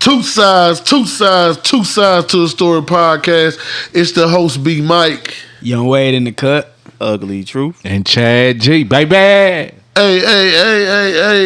Two sides to the story podcast. It's the host, B Mike. Young Wade in the cut. Ugly Truth. And Chad G, baby. Hey,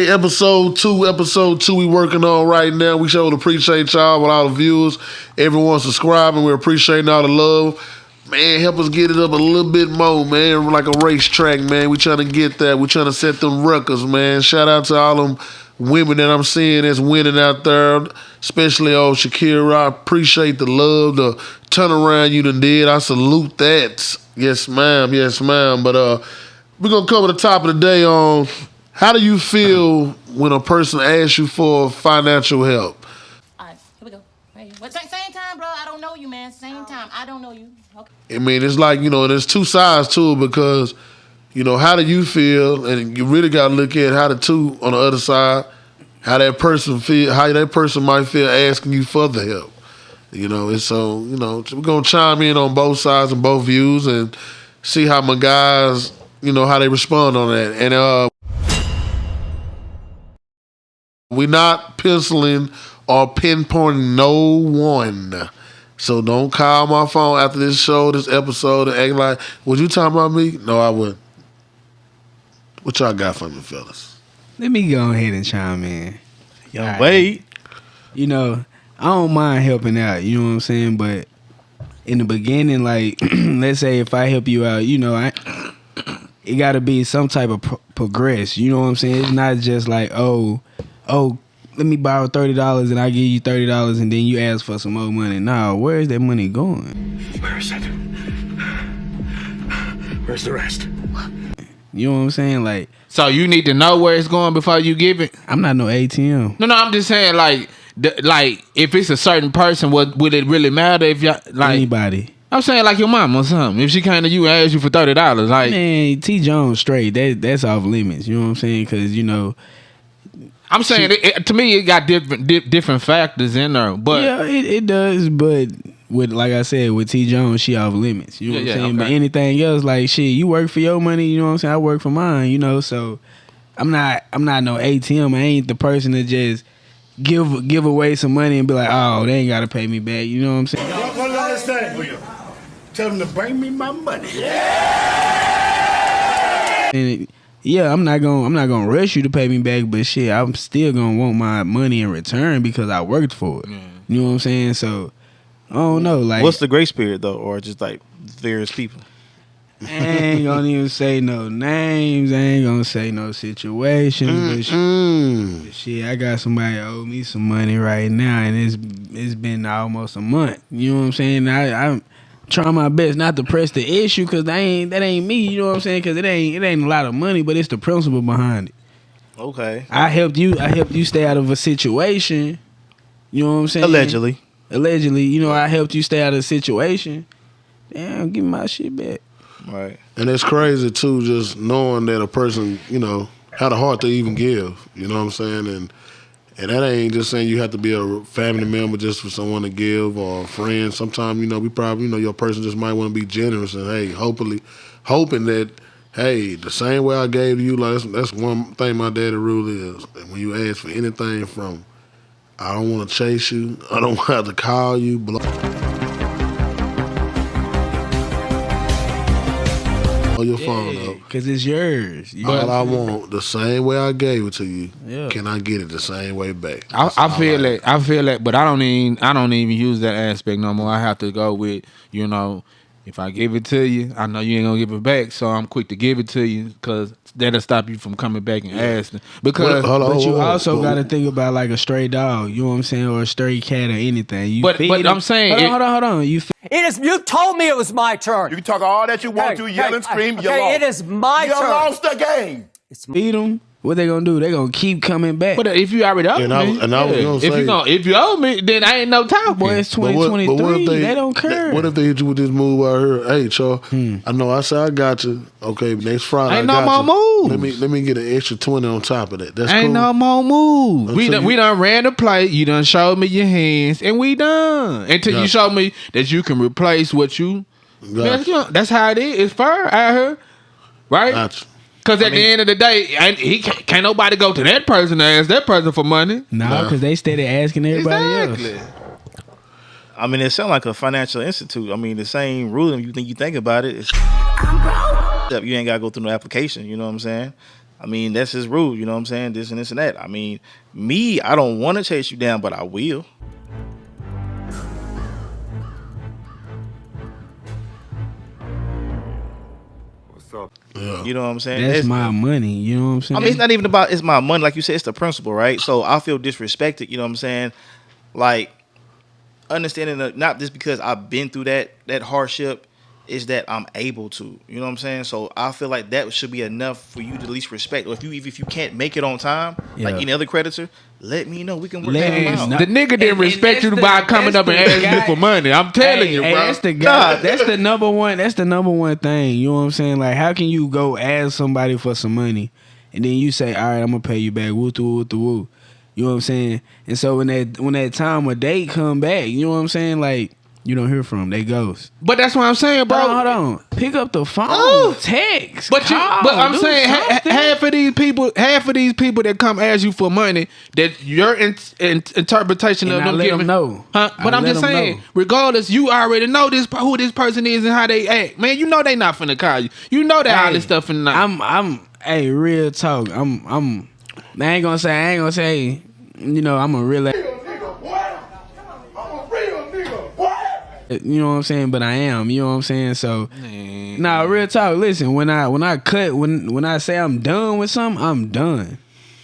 episode two we working on right now. We sure appreciate y'all with all the viewers, everyone subscribing. We're appreciating all the love. Man, help us get it up a little bit more, man. Like a racetrack, man. We trying to get that. We trying to set them records, man. Shout out to all them women that I'm seeing that's winning out there, especially old Shakira. I appreciate the love, the turnaround you done did. I salute that. Yes, ma'am. But we're going to cover the top of the day on how do you feel when a person asks you for financial help? All right, here we go. Right here. Same time, bro. I don't know you, man. Same time. I don't know you. Okay. I mean, it's like, there's two sides to it because, how do you feel? And you really got to look at how the two on the other side, how that person feel, how that person might feel asking you for the help. And so, we're going to chime in on both sides and both views and see how my guys, how they respond on that. And we're not penciling or pinpointing no one. So don't call my phone after this show, this episode, and act like, was you talking about me? No, I wouldn't. What y'all got for me, fellas? Let me go ahead and chime in. Young Wade. I don't mind helping out, you know what I'm saying? But in the beginning, like, let's say if I help you out, it got to be some type of progress. You know what I'm saying? It's not just like, oh, let me borrow $30 and I give you $30 and then you ask for some more money. No, where is that money going? Where is it? Where's the rest? You know what I'm saying? Like, So you need to know where it's going before you give it? I'm not no ATM. No, I'm just saying, like if it's a certain person, would it really matter if y'all, like... Anybody. I'm saying like your mom or something. If she came to you and asked you for $30, like... Man, T. Jones straight. That's off limits. You know what I'm saying? Because, I'm saying, to me, it got different factors in there. But yeah, it does. But like I said, with T. Jones, she off limits. You know what I'm saying? Okay. But anything else, like shit, you work for your money. You know what I'm saying? I work for mine. So I'm not no ATM. I ain't the person that just give away some money and be like, oh, they ain't got to pay me back. You know what I'm saying? Y'all gonna understand? Tell them to bring me my money. And I'm not gonna rush you to pay me back, but shit, I'm still gonna want my money in return because I worked for it. You know what I'm saying? So I don't know. Like, what's the grace period though, or just like various people? I ain't gonna even say no names. I ain't gonna say no situations. But shit, I got somebody owe me some money right now, and it's been almost a month. You know what I'm saying? I'm trying my best not to press the issue because that ain't me. You know what I'm saying? Because it ain't a lot of money, but it's the principle behind it. Okay. I helped you stay out of a situation. You know what I'm saying? Allegedly, I helped you stay out of a situation. Damn, give me my shit back. Right. And it's crazy too, just knowing that a person, had a heart to even give. You know what I'm saying? And that ain't just saying you have to be a family member just for someone to give or a friend. Sometimes, we probably, your person just might want to be generous and, hey, hoping that, hey, the same way I gave to you, like that's one thing my daddy rule is. When you ask for anything from, I don't want to chase you, I don't have to call you, blow your phone up. Because it's yours. All I want, the same way I gave it to you, yeah. Can I get it the same way back? I feel that, but I don't even use that aspect no more. I have to go with, if I give it to you, I know you ain't gonna give it back, so I'm quick to give it to you because that'll stop you from coming back and asking. Because but you also got to think about like a stray dog, you know what I'm saying, or a stray cat or anything. But I'm saying, hold on. You told me it was my turn. You can talk all that you want to, yell and scream, you lost. It is my turn. You lost the game. feed them. What they gonna do? They gonna keep coming back. But if you already owe me, I was gonna say, if you owe me, then I ain't no talking. Boy, it's 2023. They don't care. What if they hit you with this move out here? Hey, Charles, I know I said I got you. Okay, next Friday Ain't I no got more you. moves. Let me get an extra 20 on top of that. That's ain't cool. no more moves. We Until done ran the play. You done showed me your hands, and we done. Until you show me that you can replace what you. Gotcha. That's how it is. It's fair out here, right? Gotcha. Because at the end of the day, he can't nobody go to that person and ask that person for money. No, because they steady asking everybody else. I mean, it sounds like a financial institute. I mean, the same rule. You think about it. You ain't gotta go through no application. You know what I'm saying? I mean, that's his rule. You know what I'm saying? This and this and that. I mean, me, I don't want to chase you down, but I will. Yeah. You know what I'm saying? That's my money. You know what I'm saying? I mean, it's not even about it's my money. Like you said, it's the principle, right? So I feel disrespected. You know what I'm saying? Like understanding that not just because I've been through that hardship, is that I'm able to. You know what I'm saying? So I feel like that should be enough for you to at least respect. Or if you can't make it on time, like any other creditor, let me know. We can work that out. The nigga didn't respect you by coming up and asking you for money. I'm telling you, bro. That's the guy. That's the number one. That's the number one thing. You know what I'm saying? Like, how can you go ask somebody for some money, and then you say, "All right, I'm gonna pay you back." Woo woo woo. You know what I'm saying? And so when that time or date come back, you know what I'm saying? Like, you don't hear from them. They ghost. But that's what I'm saying, bro. Hold on. Pick up the phone. Text. But I'm saying half of these people that come ask you for money, that your interpretation And of I them let giving, them know. huh? But I'm just saying, regardless, you already know who this person is and how they act. Man, you know they not finna call you. You know that all this stuff and not. Hey, real talk. I ain't gonna say. You know, I'm a real. You know what I'm saying? But I am. You know what I'm saying? So, real talk. Listen, when I say I'm done with something, I'm done.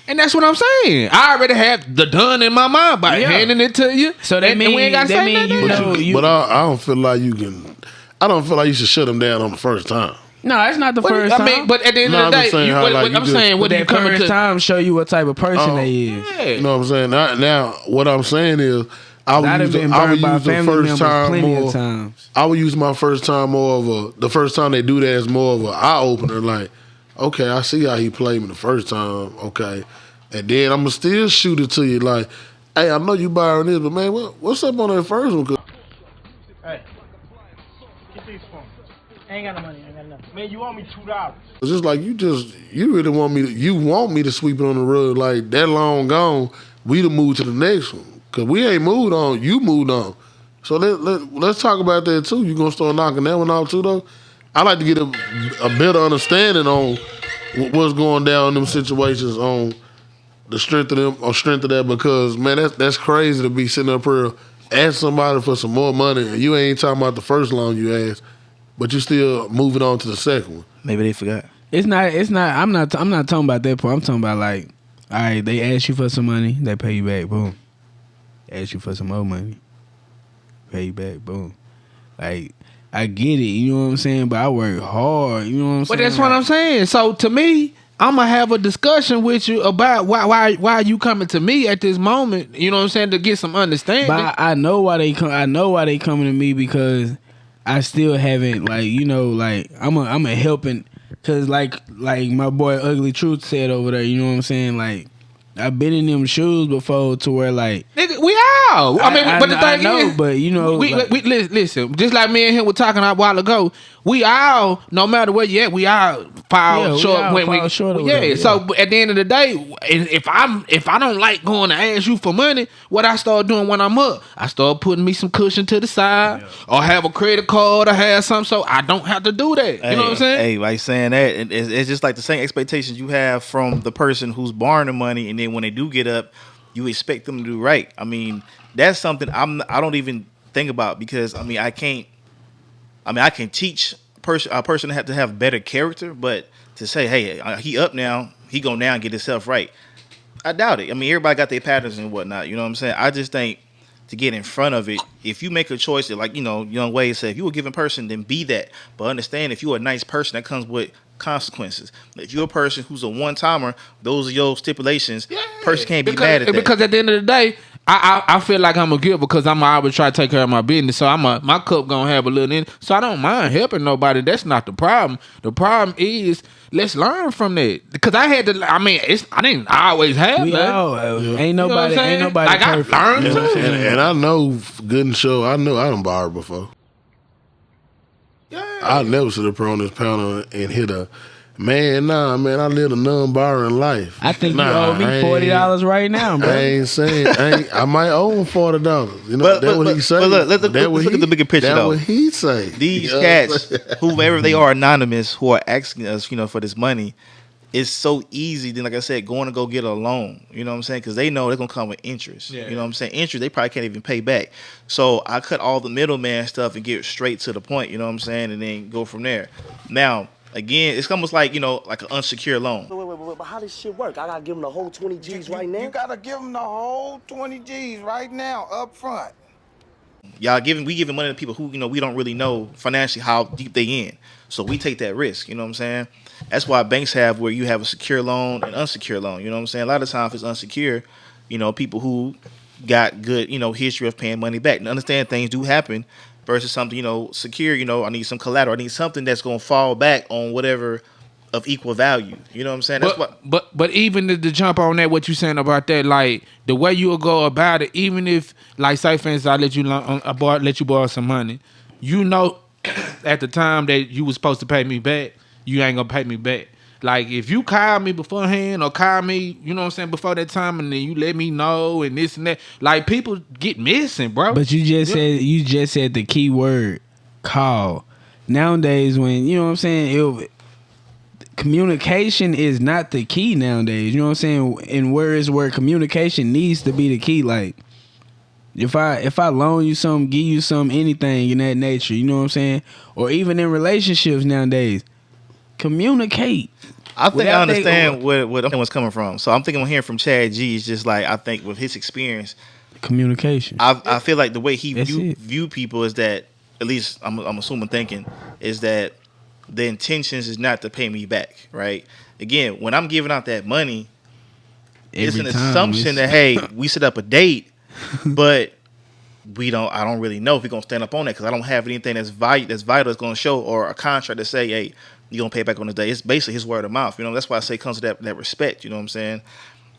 And that's what I'm saying. I already have the done in my mind by handing it to you. So that means we ain't gotta say nothing. But I don't feel like you can. I don't feel like you should shut them down on the first time. No, it's not the first time. I mean, but at the end of the day, I'm saying, what do you coming to? Time show you what type of person they is. Yeah. You know what I'm saying? Now, what I'm saying is, I would use my first time the first time they do that as more of an eye opener. Like, okay, I see how he played me the first time. Okay, and then I'm gonna still shoot it to you. Like, hey, I know you borrowing this, but man, what's up on that first one? Hey, get these phones. I ain't got no money. I ain't got nothing. Man, you owe me $2. It's just like you really want me to sweep it on the rug like that long gone. We to move to the next one. Cause we ain't moved on, you moved on. So let's talk about that too. You gonna start knocking that one out too though? I like to get a better understanding on what's going down in them situations, on the strength of them or strength of that, because man, that's crazy to be sitting up here asking somebody for some more money and you ain't talking about the first loan you asked, but you still moving on to the second one. Maybe they forgot. It's not. I'm not talking about that part. I'm talking about like, all right, they ask you for some money, they pay you back, boom. Ask you for some more money, pay you back, boom. Like, I get it, you know what I'm saying, but I work hard, you know what I'm saying. But that's what I'm saying. So to me, I'm gonna have a discussion with you about why are you coming to me at this moment? You know what I'm saying, to get some understanding. But I know why they come. I know why they coming to me, because I still haven't, like, you know, like I'm a helping, cause like my boy Ugly Truth said over there, you know what I'm saying, like. I've been in them shoes before to where like nigga, we all. But the thing is, but you know, we listen. Just like me and him were talking a while ago, we all, no matter where you at, we all fall short when we. So at the end of the day, if I don't like going to ask you for money, what I start doing when I'm up, I start putting me some cushion to the side, or have a credit card, or have something, so I don't have to do that. You know what I'm saying? Hey, like saying that, it's just like the same expectations you have from the person who's borrowing the money, and then when they do get up, you expect them to do right. I mean, that's something I don't even think about, because I can teach a person to have better character, but to say, hey, he up now, he go now and get himself right, I doubt it. I mean, everybody got their patterns and whatnot. You know what I'm saying? I just think to get in front of it, if you make a choice that, like, you know, Young Wade said, if you're a given person, then be that. But understand, if you're a nice person, that comes with consequences. If you're a person who's a one-timer, those are your stipulations. Person can't be mad at that. Because at the end of the day, I feel like I'm a giver, because I'm always try to take care of my business. So my cup gonna have a little in. So I don't mind helping nobody. That's not the problem. The problem is, let's learn from that. Because I had to. I didn't always have that. Ain't nobody like perfect. I learned and I know good and sure. I know I done borrowed before. Yeah. I never sit up here on this panel and hit a Man, nah, man, I live a non-borrowing life. I think nah, you owe me $40 right now, bro. I ain't saying I might owe him $40. You know, But- that's but- what he say. but look, let's That look what at he- the bigger picture, That's though. what he say. These You know what I'm cats, saying? whoever they are, anonymous, who are asking us, for this money, it's so easy. Then, like I said, going to go get a loan. You know what I'm saying? Because they know they're gonna come with interest. Yeah. You know what I'm saying? Interest they probably can't even pay back. So I cut all the middleman stuff and get straight to the point. You know what I'm saying? And then go from there. Now, again, it's almost like like an unsecured loan. Wait, but how this shit work? I gotta give him the whole 20 G's right now? You gotta give them the whole 20 G's right now, up front. We giving money to people who we don't really know financially how deep they in. So we take that risk. You know what I'm saying? That's why banks have where you have a secure loan and unsecured loan. You know what I'm saying? A lot of times it's unsecure. People who got good history of paying money back. And understand things do happen versus something secure. I need some collateral. I need something that's gonna fall back on whatever of equal value. You know what I'm saying? That's But even to jump on that, what you saying about that, like the way you'll go about it, even if, like, say for instance, I let you borrow some money, at the time that you was supposed to pay me back, you ain't gonna pay me back. Like if you call me beforehand or call me, you know what I'm saying, before that time, and then you let me know and this and that, like people get missing, bro. But you just said the key word, call. Nowadays, when you know what I'm saying, communication is not the key nowadays. You know what I'm saying? And where communication needs to be the key. Like if I loan you something, give you something, anything in that nature, you know what I'm saying? Or even in relationships nowadays, communicate. I think I understand where was coming from. So I'm thinking I'm hearing from Chad G is just like, I think with his experience, communication. I feel like the way he That's it. view people is that, at least I'm assuming thinking, is that the intentions is not to pay me back, right? Again, when I'm giving out that money, it's an assumption that, hey, we set up a date, but I don't really know if we're gonna stand up on that because I don't have anything that's vital that's gonna show, or a contract to say, hey, you're gonna pay back on the day. It's basically his word of mouth. That's why I say it comes to that respect, you know what I'm saying?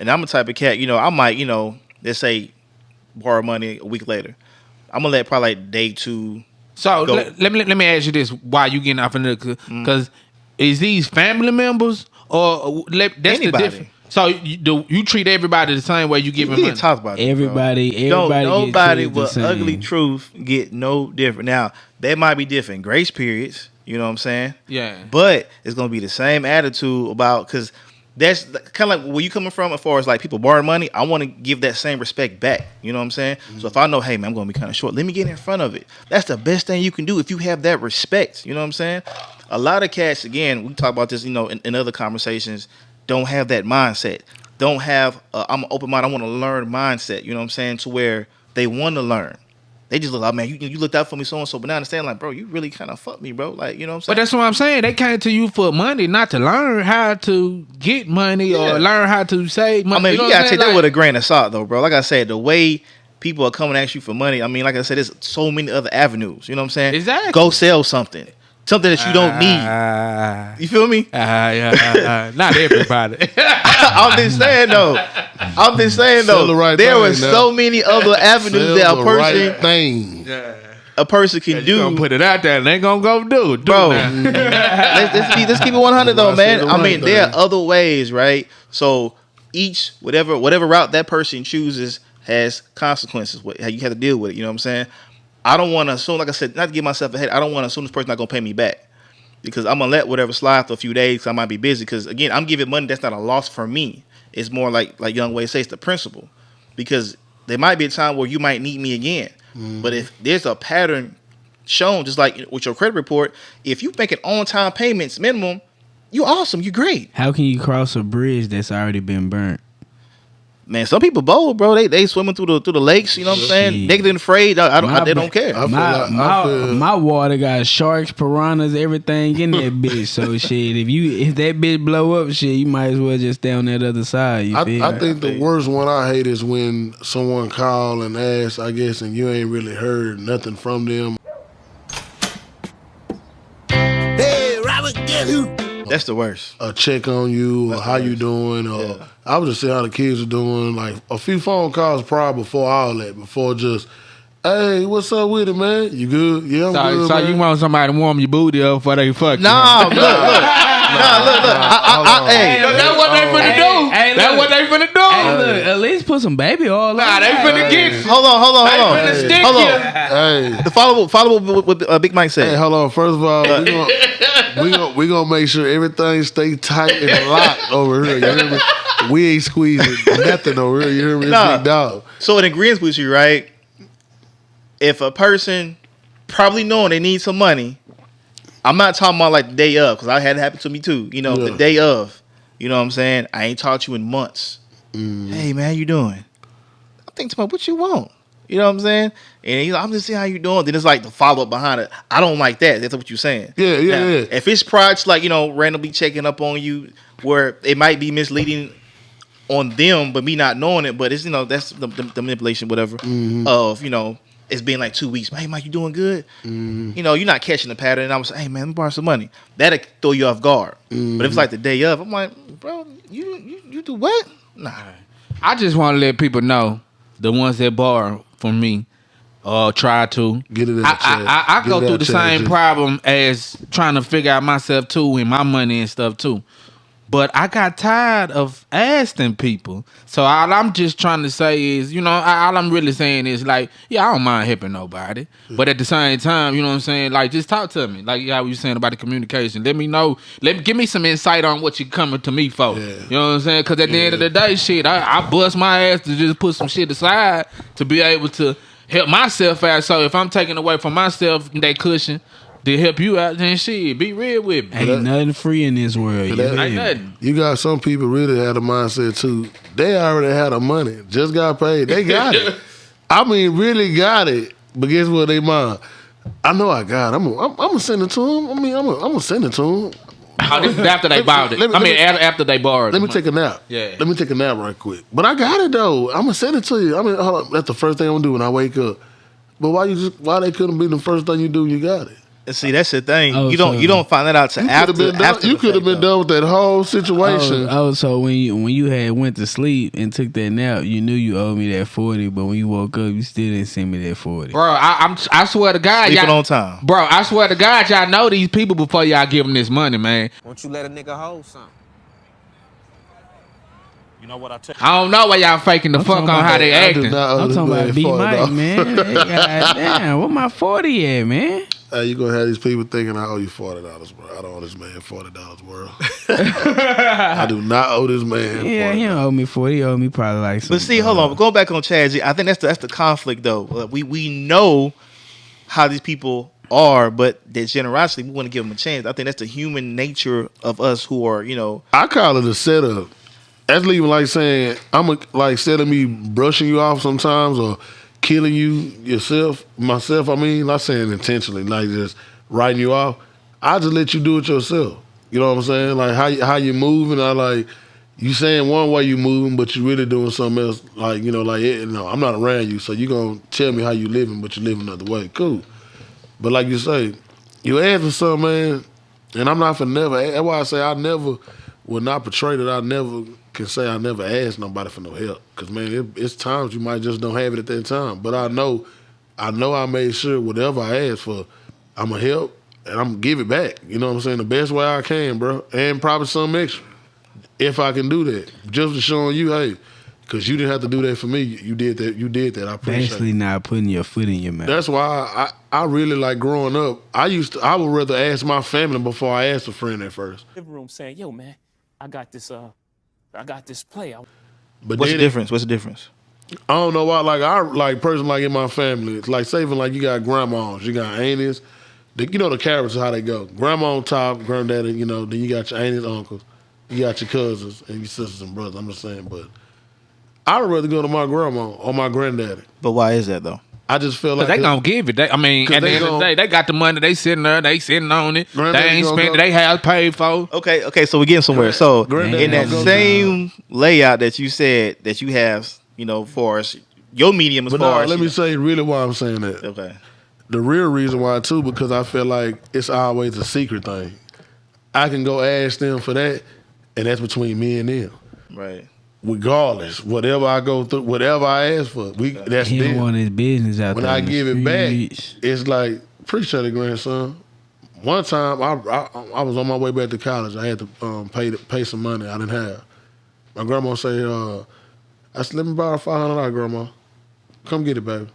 And I'm the type of cat, I might, let's say borrow money a week later. I'm gonna let probably like day 2. So let me ask you this: why you getting off of it? Because is these family members or that's Anybody. the difference? So you treat everybody the same way you give them money. Talk about Everybody nobody gets with the same. ugly truth get no different. Now there might be different grace periods. You know what I'm saying? Yeah. But it's gonna be the same attitude about, because that's kind of like where you coming from as far as like people borrowing money. I want to give that same respect back. You know what I'm saying? So if I know, hey man, I'm gonna be kind of short, let me get in front of it. That's the best thing you can do if you have that respect. You know what I'm saying? A lot of cats, again, we talk about this, in other conversations, don't have that mindset. Don't have I'm an open mind, I want to learn mindset. You know what I'm saying? To where they want to learn. They just look like, man, you looked out for me so and so, but now I understand, like, bro, you really kind of fucked me, bro. Like, you know what I'm saying? But that's what I'm saying. They came to you for money, not to learn how to get money or learn how to save money. I mean, you know you gotta what I'm take saying? that with a grain of salt, though, bro. Like I said, the way people are coming at you for money, I mean, like I said, there's so many other avenues. You know what I'm saying? Exactly. Go sell something that you don't need. You feel me? Not everybody. I'm just saying though. Sell the right There thing, were now. so many other avenues Sell that the right thing. a person can You do. gonna put it out there and they gonna go do it, Bro, now. let's keep it 100 though, That's why I man. said the I right mean, there are thing. other ways, right? So each whatever route that person chooses has consequences. How you have to deal with it. You know what I'm saying? I don't want to assume, like I said, not to get myself ahead. I don't want to assume this person's not gonna pay me back, because I'm gonna let whatever slide for a few days. 'Cause I might be busy. Because again, I'm giving money that's not a loss for me. It's more like Young Way says, the principle. Because there might be a time where you might need me again. But if there's a pattern shown, just like with your credit report, if you making on-time payments minimum, you awesome, you great. How can you cross a bridge that's already been burnt? Man, some people bold, bro. They swimming through the lakes. You know what I'm saying? Shit. They get afraid. They don't care. I feel like- My water got sharks, piranhas, everything in that bitch. So shit, if that bitch blow up, shit, you might as well just stay on that other side. You feel? I think the worst one I hate is when someone call and ask, I guess, and you ain't really heard nothing from them. Hey, Robert, guess who? That's the worst. A check on you, or how you doing, or I was just see how the kids are doing. Like a few phone calls prior before all that, before just, hey, what's up with it, man? You good? Yeah, I'm good, So man. you want somebody to warm your booty up before they fuck Nah, you? look. Hey, That's what they finna do. hey, That's look. what they finna do. Hey, look, at least put some baby oil. Nah, they finna get you. hold on. They finna stick Hold you. on. Hey, The follow up with Big Mike said. hey, hold on. First of all, we gonna make sure everything stay tight and locked over here. You hear me? We ain't squeezing nothing over here. You hear me? It's Nah. big dog. So in agreement with you, right? If a person probably knowing they need some money, I'm not talking about like the day of, because I had it happen to me too. You know, the day of. You know what I'm saying? I ain't talked to you in months. Hey man, how you doing? I'm thinking to myself, what you want? You know what I'm saying? And he's like, I'm just seeing how you doing. Then it's like the follow up behind it. I don't like that. That's what you're saying. Yeah. If it's projects like, randomly checking up on you where it might be misleading on them, but me not knowing it, but it's, that's the manipulation, whatever, of, it's been like 2 weeks. Hey, Mike, you doing good? You're not catching the pattern. And I was like, hey, man, let me borrow some money. That'll throw you off guard. But if it's like the day of, I'm like, bro, you do what? Nah. I just want to let people know, the ones that borrow from me, try to Get it in the chat. I Get go it through out, the chat, same just- problem as trying to figure out myself too, and my money and stuff too. But I got tired of asking people. So all I'm just trying to say is, all I'm really saying is like, yeah, I don't mind helping nobody. But at the same time, you know what I'm saying? Like, just talk to me. Like how you saying about the communication. Let me know. Give me some insight on what you coming to me for. Yeah. You know what I'm saying? Because at the end of the day, shit, I bust my ass to just put some shit aside to be able to help myself out. So if I'm taking away from myself that cushion to help you out, then shit, be real with me. Ain't nothing free in this world. You that- hear Ain't me? nothing. You got some people really had a mindset too. They already had the money, just got paid. They got it. I mean, really got it. But guess what? They mind. I know I got it. I'm gonna send it to them. I mean, I'm gonna send it to them. Oh, this is after they bought it. After they borrowed it. Let me take a nap. Yeah. Let me take a nap right quick. But I got it though. I'm gonna send it to you. I mean, hold on. That's the first thing I'm gonna do when I wake up. But why they couldn't be the first thing you do when you got it? And see, that's the thing. Oh, you don't find that out to after. You could have been done with that whole situation. So when you had went to sleep and took that nap, you knew you owed me that 40, but when you woke up, you still didn't send me that 40. Bro, I swear to God, Sleeping y'all on time. Bro, I swear to God, y'all know these people before y'all give them this money, man. Won't you let a nigga hold something? You know what I tell I don't know why y'all faking the I'm fuck talking on how about- they I do acting. not owe I'm this talking about man B $40. Mike, man. Hey, goddamn, what my 40 at, man? Hey, you gonna have these people thinking I owe you $40, bro. I don't owe this man $40, world. I do not owe this man Yeah, he $40. don't owe me 40. He owe me probably like some. But see, hold on. Going back on Chad G, I think that's the conflict though. We know how these people are, but their generosity, we want to give them a chance. I think that's the human nature of us who are, I call it a setup. That's even like saying instead of me brushing you off sometimes or killing you myself. I mean, not saying intentionally, like just writing you off. I just let you do it yourself. You know what I'm saying? Like how you moving. I like you saying one way you moving, but you really doing something else. Like I'm not around you, so you gonna tell me how you living, but you living another way. Cool. But like you say, you ask for something, man, and I'm not for never. That's why I say I never will not portray that. I never can say I never asked nobody for no help. Cause man, it's times you might just don't have it at that time. But I know I made sure whatever I asked for, I'ma help and I'm gonna give it back. You know what I'm saying? The best way I can, bro. And probably some extra. If I can do that. Just to showing you, hey, cause you didn't have to do that for me. You did that. I appreciate Basically it. not putting your foot in your mouth. That's why I really like growing up. I would rather ask my family before I asked a friend at first. living room saying, "Yo, man, I got this play." But what's the then difference? What's the difference? I don't know why. Like person like in my family, it's like saving. Like you got grandmas, you got aunties. The characters how they go. Grandma on top, granddaddy. Then you got your aunties, uncles. You got your cousins and your sisters and brothers. I'm just saying, but I would rather go to my grandma or my granddaddy. But why is that though? I just feel like They gonna give it. At the end of the day, they got the money. They sitting there. They sitting on it. Granddaddy They ain't gonna spent. go- They have paid for. Okay, so we're getting somewhere. So Granddaddy in that gonna go same layout that you said that you have, for us, your medium as But far no, as let me say really why I'm saying that. okay. The real reason why too, because I feel like it's always a secret thing. I can go ask them for that, and that's between me and them. Right. Regardless, whatever I go through, whatever I ask for, that's He don't them. want his business out When there. I in the give it back, streets. it's like, appreciate it, grandson. one time I was on my way back to college. I had to pay some money I didn't have. My grandma said, I said, let me borrow $500, grandma. Come get it, baby.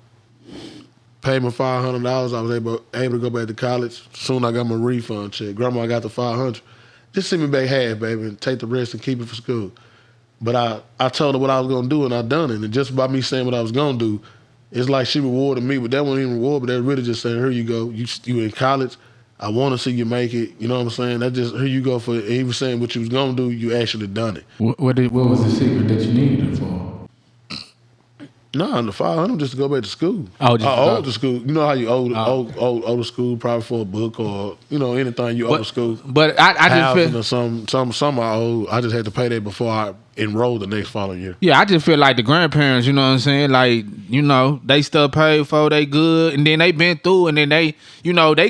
Paid me $500. I was able to go back to college. Soon I got my refund check. Grandma got the $500. Just send me back half, baby, and take the rest and keep it for school. But I told her what I was gonna do, and I done it. And just by me saying what I was gonna do, it's like she rewarded me. But that wasn't even reward. But that really just saying, here you go. You in college. I want to see you make it. You know what I'm saying? That just here you go for. And he was saying what you was gonna do. You actually done it. What was the secret that you needed it for? No, the $500 just to go back to school. Oh, just I owed to school. You know how you owe to school probably for a book or anything you owe to school. But I just feel or some I owe. I just had to pay that before I enrolled the next following year. Yeah, I just feel like the grandparents, you know what I'm saying? Like, they still paid for, they good, and then they been through, and then they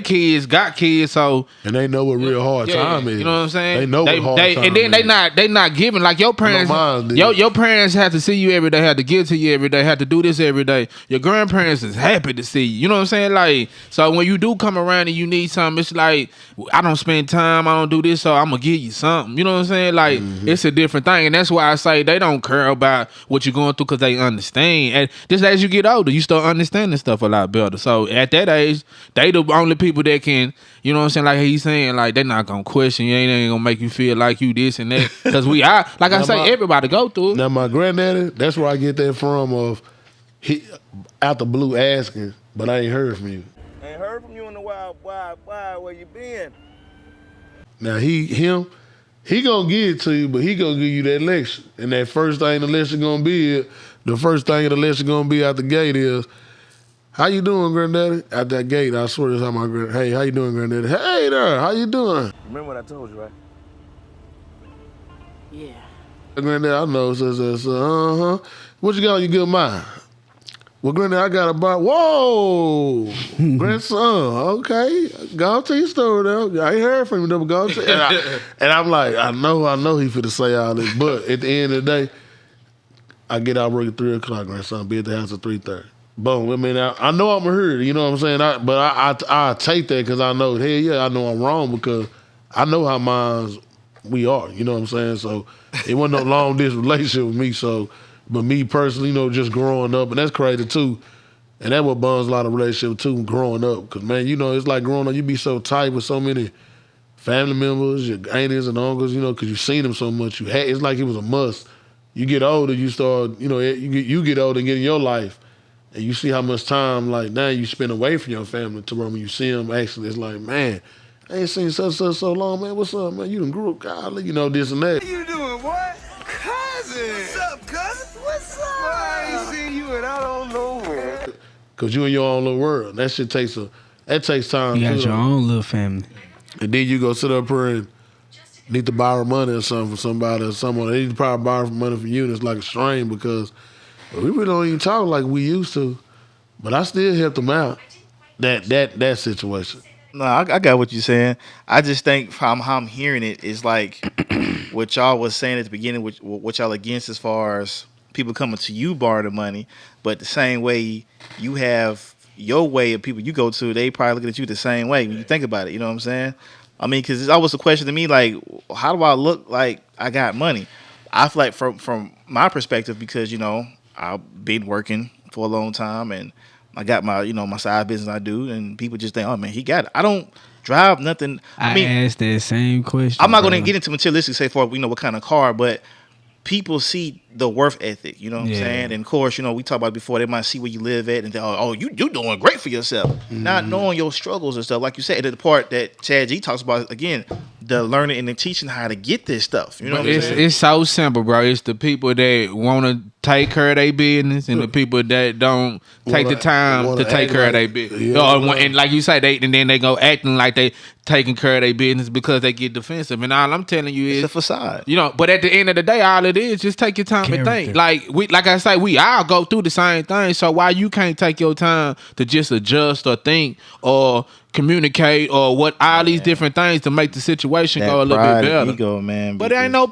kids got kids, so and they know what real hard time is. You know what I'm saying? They know what hard time and then is. they not giving like your parents. Your parents have to see you every day, have to give to you every day, have to do this every day. Your grandparents is happy to see you. You know what I'm saying? Like, so when you do come around and you need something, it's like, I don't spend time, I don't do this, so I'm gonna give you something. You know what I'm saying? Like, it's a different thing, and that's why I say they don't care about what you're going through because they understand. And just as you get older, you start understanding stuff a lot better. So at that age, they the only people that can, you know what I'm saying? Like he's saying, like, they're not gonna question you, ain't gonna make you feel like you this and that. Because everybody go through it. Now my granddaddy, that's where I get that from. Of he out the blue asking, but I ain't heard from you. Ain't heard from you in a while. Where you been? Now he gonna give it to you, but he gonna give you that lecture. And that first thing the lecture gonna be out the gate is, how you doing, granddaddy? At that gate, I swear that's how my hey, how you doing, granddaddy? Hey there, how you doing? Remember what I told you, right? Yeah. Granddaddy, I know, says, what you got on your good mind? Well, granddaddy, I got a bar. Whoa, grandson, okay. Go tell your story though. I ain't heard from you, though, but go tell. And I'm like, I know he finna say all this, but at the end of the day, I get out work at 3 o'clock, grandson, be at the house at 3:30. Boom. I mean, I know I'm a hurt, you know what I'm saying? I take that because I know, hell yeah, I know I'm wrong because I know how minds we are, you know what I'm saying? So it wasn't no long distance relationship with me, so. But me personally, just growing up, and that's crazy too. And that what bonds a lot of relationships too, growing up. Because, man, it's like growing up, you be so tight with so many family members, your aunties and uncles, because you seen them so much. It's like it was a must. You get older, you start, you get older and get in your life. And you see how much time, like, now you spend away from your family to where when you see them, actually, it's like, man, I ain't seen such so long, man. What's up, man? You done grew up, golly, this and that. What you doing, boy? Cousin! What's up, cousin? What's up? Boy, I ain't seen you and I don't know where. Because you in your own little world. That shit takes time. You got your own little family. And then you go sit up here and need to borrow money or something from somebody or someone. They need to probably borrow money from you, and it's like a strain because we really don't even talk like we used to. But I still helped them out. That situation. No, I got what you're saying. I just think from how I'm hearing it is like what y'all was saying at the beginning, what y'all against as far as people coming to you borrow the money, but the same way you have your way of people you go to, they probably looking at you the same way when you think about it. You know what I'm saying? I mean, because it's always a question to me, like, how do I look like I got money? I feel like from my perspective, because, I've been working for a long time and I got my, my side business I do, and people just think, oh man, he got it. I don't drive nothing. I mean, asked that same question. I'm not going to get into materialistic, say for what kind of car, but people see the worth ethic. You know what I'm saying? And of course, we talked about it before. They might see where you live at and think, oh, you doing great for yourself, not knowing your struggles and stuff. Like you said, the part that Chad G talks about again, the learning and the teaching how to get this stuff. You know what I'm saying? It's so simple, bro. It's the people that want to take care of their business and the people that don't take the time to take care of their business. And like you say, then they go acting like they taking care of their business because they get defensive. And all I'm telling you is it's a facade. But at the end of the day, all it is, just take your time and think. Like I say, we all go through the same thing. So why you can't take your time to just adjust or think or communicate or what all these different things to make the situation go a little bit better. Ego, man. But there ain't no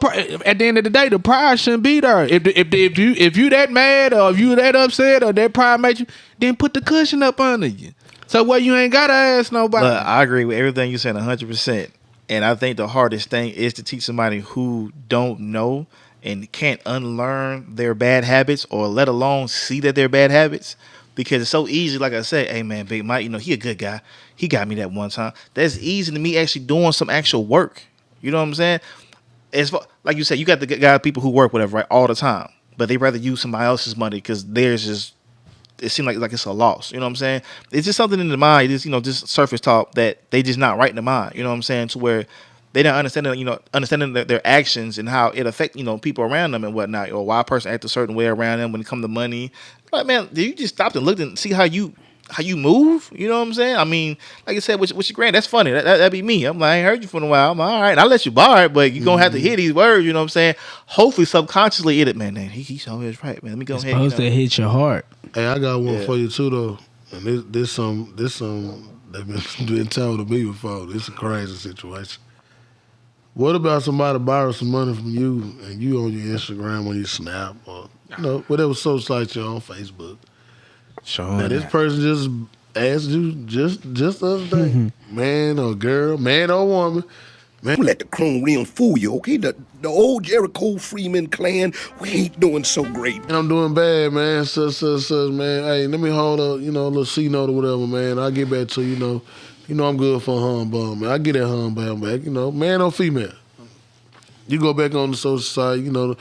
at the end of the day, the pride shouldn't be there. If you that mad or if you that upset or that pride made you, then put the cushion up under you. So what? You ain't gotta ask nobody. But I agree with everything you said 100%. And I think the hardest thing is to teach somebody who don't know and can't unlearn their bad habits, or let alone see that they're bad habits. Because it's so easy, like I said, hey man, Big Mike, he a good guy. He got me that one time. That's easy to me actually doing some actual work. You know what I'm saying? As far, like you said, you got the guy people who work whatever, right, all the time, but they rather use somebody else's money because theirs just, it seems like it's a loss. You know what I'm saying? It's just something in the mind, just just surface talk that they just not right in the mind. You know what I'm saying? To where they don't understand, understanding their actions and how it affect people around them and whatnot, or why a person act a certain way around them when it come to money. Like, man, did you just stop and look and see how you move? You know what I'm saying? I mean, like I said, with your grand, that's funny. That'd be me. I'm like, I ain't heard you for a while. I'm like, all right, I'll let you borrow it, but you're going to have to hear these words. You know what I'm saying? Hopefully, subconsciously, man, he's always right, man. Let me go ahead. Supposed to hit your heart. Hey, I got one for you too, though. And this some that been told to me before. This is a crazy situation. What about somebody borrow some money from you and you on your Instagram, on your Snap, or whatever social site you're on, Facebook? Sure. Now this person just asked you just the other day, man or girl, man or woman. Man, Don't let the chrome rim fool you, okay? The old Jericho Freeman clan, we ain't doing so great. and I'm doing bad, man. Such, man. Hey, let me hold a little C note or whatever, man. I'll get back to you. I'm good for a humbug, man. I get that humbug back, man or female. You go back on the social site, and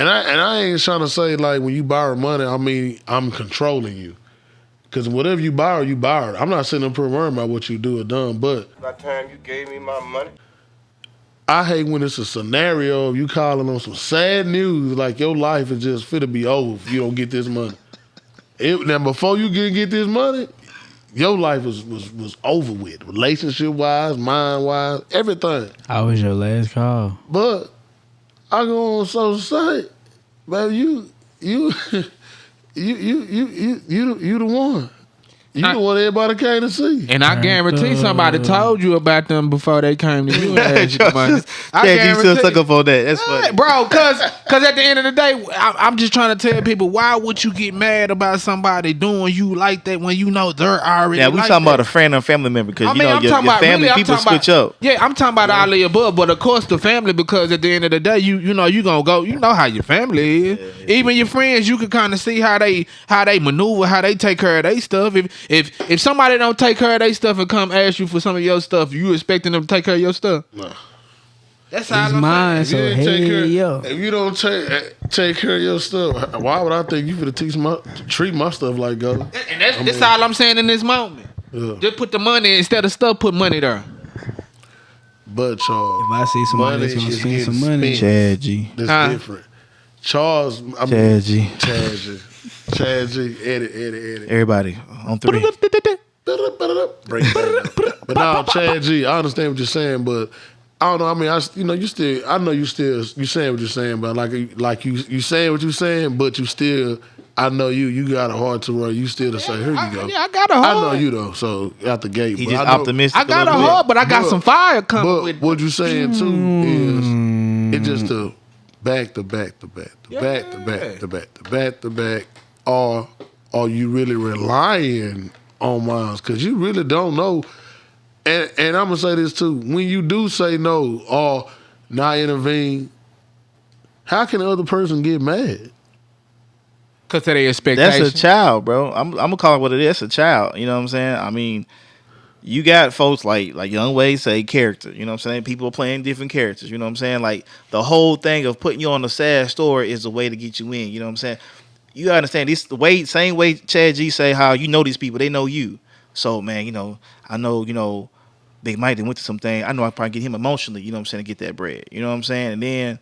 I ain't trying to say like when you borrow money, I mean I'm controlling you. Cause whatever you borrow, you borrow. I'm not sitting up here worrying about what you do or done, but That time you gave me my money. I hate when it's a scenario of you calling on some sad news, like your life is just fit to be over if you don't get this money. Now before you get this money, your life was over with, relationship wise, mind wise, everything. I was your last call. But I go on social site, baby, you the one. You the one everybody came to see. And I guarantee somebody told you about them before they came to you and asked you for money. You still stuck up on that. That's funny. Bro, cause at the end of the day, I'm just trying to tell people, why would you get mad about somebody doing you like that when you know they're already Yeah, we like talking that? about a friend or family member, because I'm your talking about family really, people switch up. Yeah, I'm talking about all the above, but of course the family, because at the end of the day, you gonna go, how your family is. Even your friends, you can kind of see how they maneuver, how they take care of their stuff. If somebody don't take care of their stuff and come ask you for some of your stuff, you expecting them to take care of your stuff? No. That's how I'm mine. So if you don't take care of your stuff, why would I think you finna treat my stuff like go? And that's all I'm saying in this moment. Yeah. Just put the money instead of stuff. Put money there. But Charles, if I see somebody that's gonna spend some money, Chad G. That's different. Charles, Chad G. Chad G. Edit. Everybody on 3. Break it down. But no, Chad G. I understand what you're saying, but I don't know. I mean, I know you saying what you're saying, but like you saying what you're saying, but you still, I know you got a heart to where you still to say, here you go. Yeah, I got a heart. I know you though, so out the gate. He but just I know, optimistic. I got a heart, but I got some fire coming But with. what you saying too is it just a back to back, or are you really relying on mines? Because you really don't know. And I'm gonna say this too: when you do say no or not intervene, how can the other person get mad? Because of their expectations. That's a child, bro. I'm gonna call it what it is. It's a child. You know what I'm saying? I mean, you got folks like Young Way say character. You know what I'm saying? People are playing different characters. You know what I'm saying? Like the whole thing of putting you on the sad story is a way to get you in. You know what I'm saying? You gotta understand this same way Chad G say how these people, they know you. So man, I know, they might have went to something. I know I probably get him emotionally, you know what I'm saying, to get that bread. You know what I'm saying? And then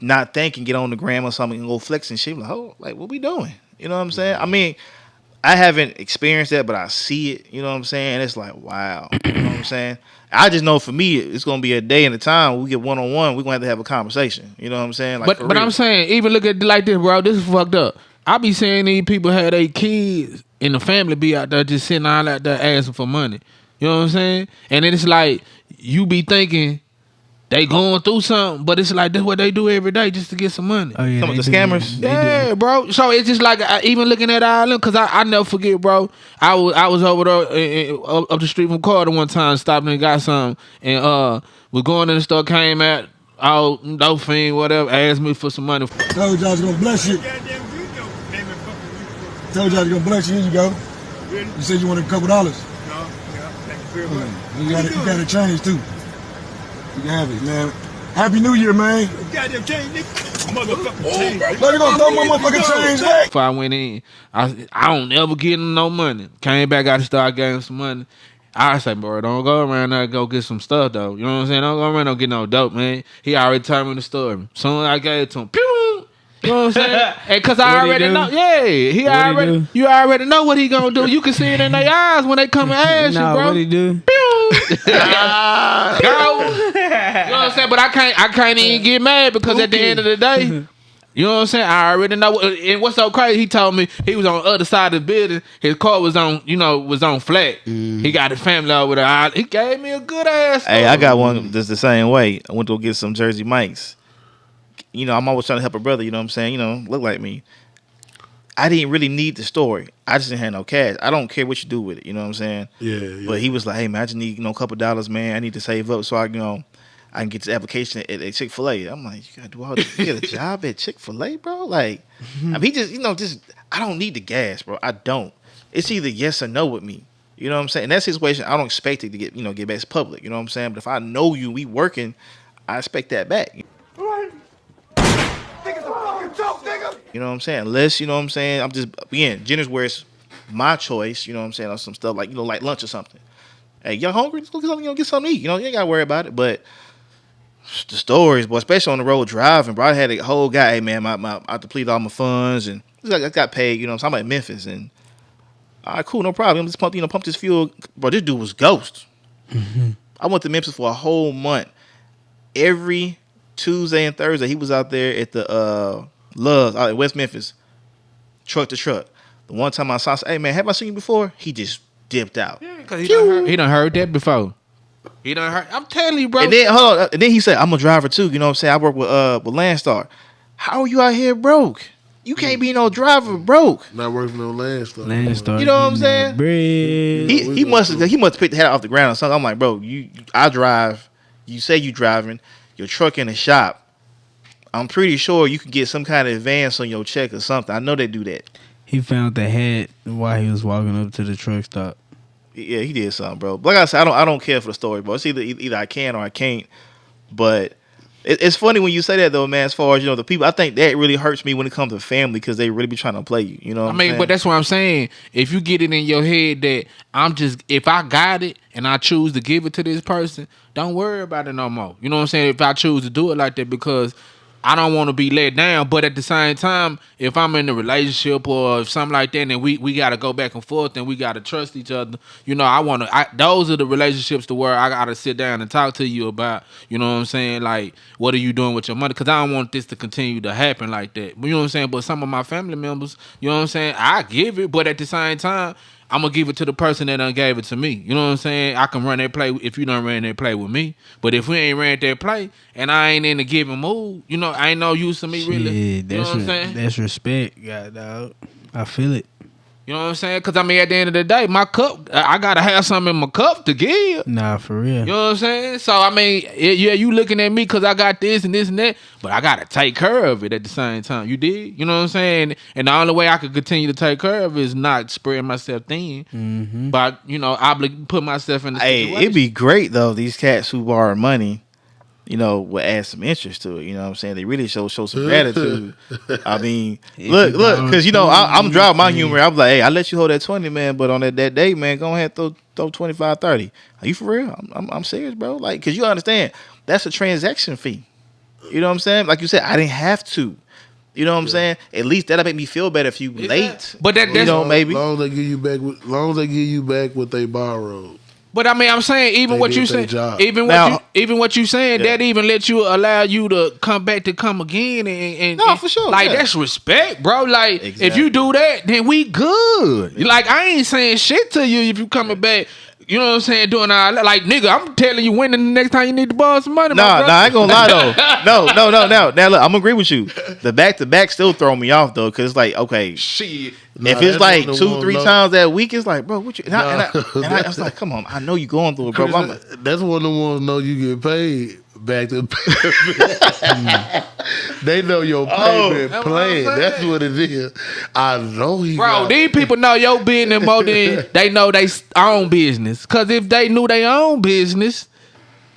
not thinking, get on the gram or something and go flex and shit. Like, what we doing? You know what I'm saying? I mean, I haven't experienced that, but I see it. You know what I'm saying? And it's like, wow. You know what I'm saying? I just know for me, it's gonna be a day and a time when we get one-on-one, we're gonna have a conversation. You know what I'm saying? Like, but I'm saying, even look at it like this, bro. This is fucked up. I be seeing these people have their kids and the family be out there just sitting all out there asking for money. You know what I'm saying? And then it's like, you be thinking they going through something, but it's like that's what they do every day just to get some money. Oh yeah, Some of they the do. scammers? They Yeah, do. bro. So it's just like even looking at all them, cause I never forget, bro. I was over there up the street from Carter one time, stopped and got something, and was going in the store, came out, all no fiend, whatever, asked me for some money. Told you I was gonna bless you. Told you I was gonna bless you. Here you go. You said you wanted a couple dollars. No, yeah, thank you very much. You got a change too. You can have it, man. Happy New Year, man. Goddamn change, nigga. Motherfucking change. Look, you gonna throw my motherfucking change back? Before I went in, I don't ever get him no money. Came back out the store, I gave him some money. I say, bro, don't go around there, go get some stuff though. You know what I'm saying? Don't go around, don't get no dope, man. He already told me the story. Soon as I gave it to him, pew! You know what I'm saying? And cause I already know, you already know what he gonna do. You can see it in their eyes when they come and ask you, bro. What he do? Go. You know what I'm saying? But I can't even get mad because at the end of the day, you know what I'm saying? I already know. And what's so crazy? He told me he was on the other side of the building. His car was on, was on flat. He got his family over there. He gave me a good ass. Hey, I got one that's the same way. I went to go get some Jersey Mikes. I'm always trying to help a brother, you know what I'm saying? Look like me. I didn't really need the story. I just didn't have no cash. I don't care what you do with it, you know what I'm saying? Yeah. But he was like, hey, man, I just need, a couple dollars, man. I need to save up so I can get this application at Chick-fil-A. I'm like, you got to do all this. You get a job at Chick-fil-A, bro? Like, I mean, he just, I don't need the gas, bro. I don't. It's either yes or no with me. You know what I'm saying? In that situation, I don't expect it to get back to public. You know what I'm saying? But if I know you, we working, I expect that back. You know what I'm saying? Unless, you know what I'm saying, I'm just, again, Jenner's where it's my choice, you know what I'm saying, or some stuff like, like lunch or something. Hey, y'all hungry? Let's go get something, get something to eat. You ain't got to worry about it. But the stories, boy, especially on the road driving, bro, I had a whole guy, hey, man, I depleted all my funds, and I got paid, you know what I'm saying? I'm at Memphis, and all right, cool, no problem. Just pump this fuel. Bro, this dude was ghost. I went to Memphis for a whole month. Every Tuesday and Thursday, he was out there at the Loves out in West Memphis, truck to truck. The one time I saw, I said, hey man, have I seen you before? He just dipped out. Yeah, because he done heard that before. He done heard. I'm telling you, bro. And then hold on. And then he said, I'm a driver too. You know what I'm saying? I work with Landstar. How are you out here broke? You can't be no driver broke. Not working on Landstar. Landstar. You know what I'm saying? Bread. He must have picked the head off the ground or something. I'm like, bro, I drive. You say you driving. Your truck in the shop. I'm pretty sure you can get some kind of advance on your check or something. I know they do that. He found the hat while he was walking up to the truck stop. Yeah, he did something, bro. Like I said, I don't care for the story, bro. It's either I can or I can't. But it's funny when you say that though, man. As far as the people, I think that really hurts me when it comes to family because they really be trying to play you. You know what I'm saying? But that's what I'm saying. If you get it in your head that if I got it and I choose to give it to this person, don't worry about it no more. You know what I'm saying? If I choose to do it like that because I don't want to be let down, but at the same time, if I'm in a relationship or something like that, and we got to go back and forth and we got to trust each other, those are the relationships to where I got to sit down and talk to you about, you know what I'm saying? Like, what are you doing with your money? Because I don't want this to continue to happen like that. You know what I'm saying? But some of my family members, you know what I'm saying? I give it, but at the same time, I'm going to give it to the person that done gave it to me. You know what I'm saying? I can run that play if you done ran that play with me. But if we ain't ran that play and I ain't in the giving mood, I ain't no use to me really. You know what I'm saying? That's respect, God dog. I feel it. You know what I'm saying? Because, at the end of the day, my cup, I got to have something in my cup to give. Nah, for real. You know what I'm saying? So, you looking at me because I got this and this and that, but I got to take care of it at the same time. You did? You know what I'm saying? And the only way I could continue to take care of it is not spreading myself thin. Mm-hmm. But, put myself in the situation. Hey, it'd be great, though, these cats who borrow money, would add some interest to it. You know what I'm saying? They really show some gratitude. I mean, look, because, I'm driving my humor. I'm like, hey, I let you hold that 20, man, but on that day, man, go ahead and throw 25, 30. Are you for real? I'm serious, bro. Like, because you understand, that's a transaction fee. You know what I'm saying? Like you said, I didn't have to. You know what I'm saying? At least that'll make me feel better if you late. But that's maybe. Long as they give you back what they borrowed. But I'm saying even what you saying, even what you saying, that even allow you to come back to come again and for sure. Like that's respect, bro. Like if you do that, then we good. Like I ain't saying shit to you if you coming back. You know what I'm saying? Doing all that. Like, nigga, I'm telling you when the next time you need to borrow some money. Nah, I ain't gonna lie though. No. Now look, I'm gonna agree with you. The back to back still throw me off though, cause it's like, okay, Shit. if it's like 2-3 times that week, it's like, bro, what you? And I was like, come on, I know you going through it, bro. That's one of the ones know you get paid back to They know your payment plan. That's what it is. I know he. Bro, these people know your business more than they know they own business. Cause if they knew they own business,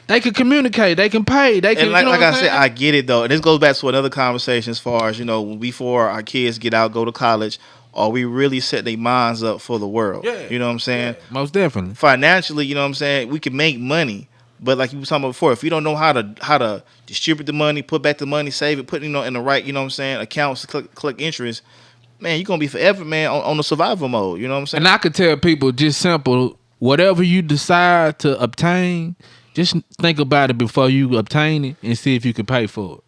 they could communicate. They can pay. They can. And like I said, I get it though, and this goes back to another conversation as far as before our kids get out, go to college. Or we really set their minds up for the world. Yeah. You know what I'm saying? Yeah, most definitely. Financially, you know what I'm saying? We can make money. But like you were talking about before, if you don't know how to distribute the money, put back the money, save it, put in the right, you know what I'm saying, accounts to collect interest, man, you're gonna be forever, man, on the survival mode. You know what I'm saying? And I could tell people just simple, whatever you decide to obtain, just think about it before you obtain it and see if you can pay for it.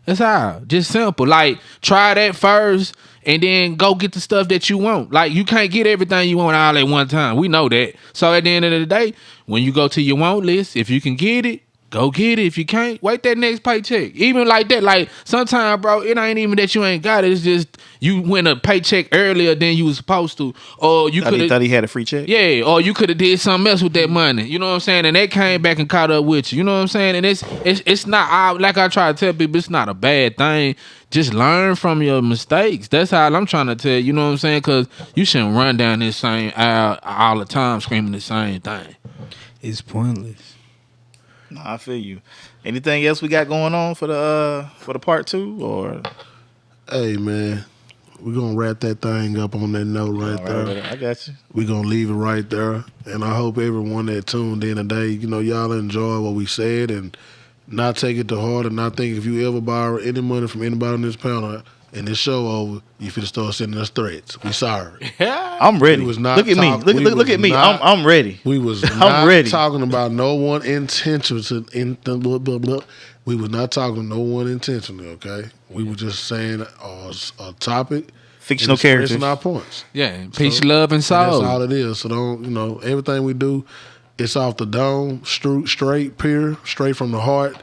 That's all. Just simple. Like, try that first and then go get the stuff that you want. Like, you can't get everything you want all at one time. We know that. So at the end of the day, when you go to your want list, if you can get it, go get it. If you can't, wait that next paycheck. Even like that, like sometimes, bro, it ain't even that you ain't got it. It's just you win a paycheck earlier than you was supposed to, or you could thought he had a free check. Yeah, or you could have did something else with that money. You know what I'm saying? And that came back and caught up with you. You know what I'm saying? And it's not like I try to tell people, it's not a bad thing. Just learn from your mistakes. That's how I'm trying to tell you. You know what I'm saying? Because you shouldn't run down this same aisle all the time screaming the same thing. It's pointless. No, I feel you. Anything else we got going on for the part 2 or? Hey man, we're gonna wrap that thing up on that note right there. I got you. We're gonna leave it right there, and I hope everyone that tuned in today, y'all enjoy what we said and not take it to heart, and not think if you ever borrow any money from anybody on this panel and this show over, you finna start sending us threats. We sorry. I'm ready. Look at me. Look at me. I'm ready. We was I'm not ready. talking about no one intentionally. We was not talking to no one intentionally. Okay, we were just saying a topic, fictional characters, and our points. Yeah, peace, love, and soul. That's all it is. So don't everything we do, it's off the dome, straight, pure, straight from the heart.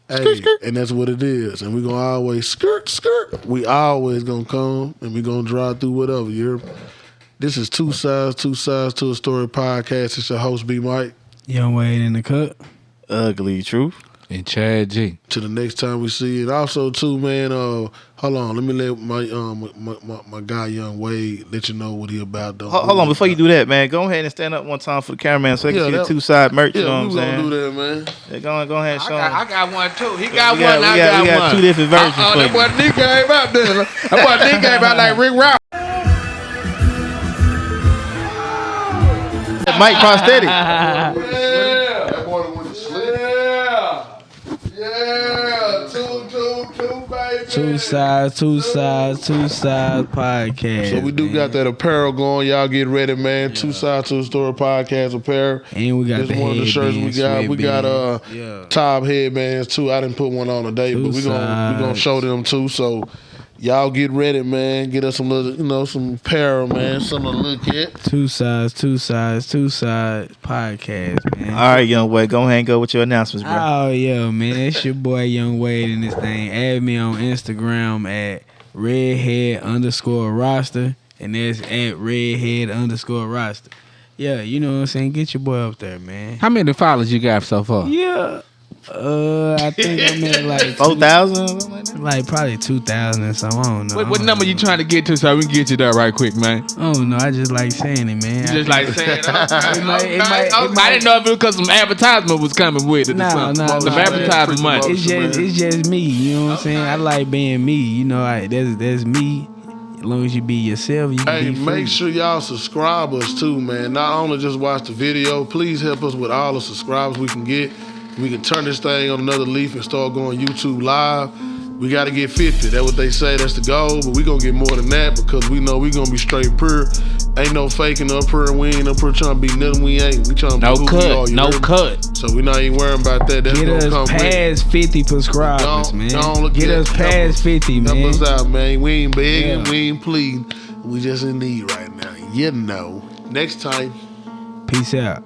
Hey, and that's what it is. And we're going to always skirt. We always going to come and we're going to drive through whatever. This is Two Sides to a Story podcast. It's your host, B. Mike. Young Wade in the cut. Ugly Truth. And Chad G. To the next time we see you. And also, too, man, hold on. Let me let my guy, Young Wade, let you know what he about, though. Hold on. Before you do that, man, go ahead and stand up one time for the cameraman so they can see the two-side merch. You know what I'm saying? Yeah, we going to do that, man. Yeah, go ahead and show him. I got one, too. He got one, I got one. We got 2 different versions for you. That boy Nick came out there. That boy Nick came out like Rick Ross. Mike Prosthetic. That boy went to sleep. Yeah, two, baby. Two sides podcast. So we do got that apparel going. Y'all get ready, man. Yeah. Two Sides to a Story podcast apparel. And we got this one of the shirts we got. We got top headbands too. I didn't put one on today, but we gonna show them too. So y'all get ready, man. Get us some little, some apparel, man. Something to look at. Two sides podcast, man. All right, Young Wade, go ahead and go with your announcements, bro. Oh yeah, man. It's your boy Young Wade in this thing. Add me on Instagram at redhead_roster, and that's at redhead_roster. Yeah, you know what I'm saying? Get your boy up there, man. How many followers you got so far? Yeah. I think I'm at like 4,000, like probably 2,000 or something. I don't know. What number you trying to get to so we can get you there right quick, man? Oh no, I just like saying it, man. You just like saying it. I didn't know if it was because some advertisement was coming with it. No. Some advertisement money. It's just me. You know what I'm saying? I like being me. You know, that's me. As long as you be yourself, you can be free. Make sure y'all subscribe us too, man. Not only just watch the video, please help us with all the subscribers we can get. We can turn this thing on another leaf and start going YouTube live. We got to get 50. That's what they say. That's the goal. But we going to get more than that because we know we going to be straight pure. Ain't no faking up here. We ain't up here trying to be nothing we ain't. We trying to be who we are. No cut. So we not even worrying about that. That's get us past 50 subscribers, man. Get us past 50, man. Help us out, man. We ain't begging. We ain't pleading. We just in need right now. You know. Next time. Peace out.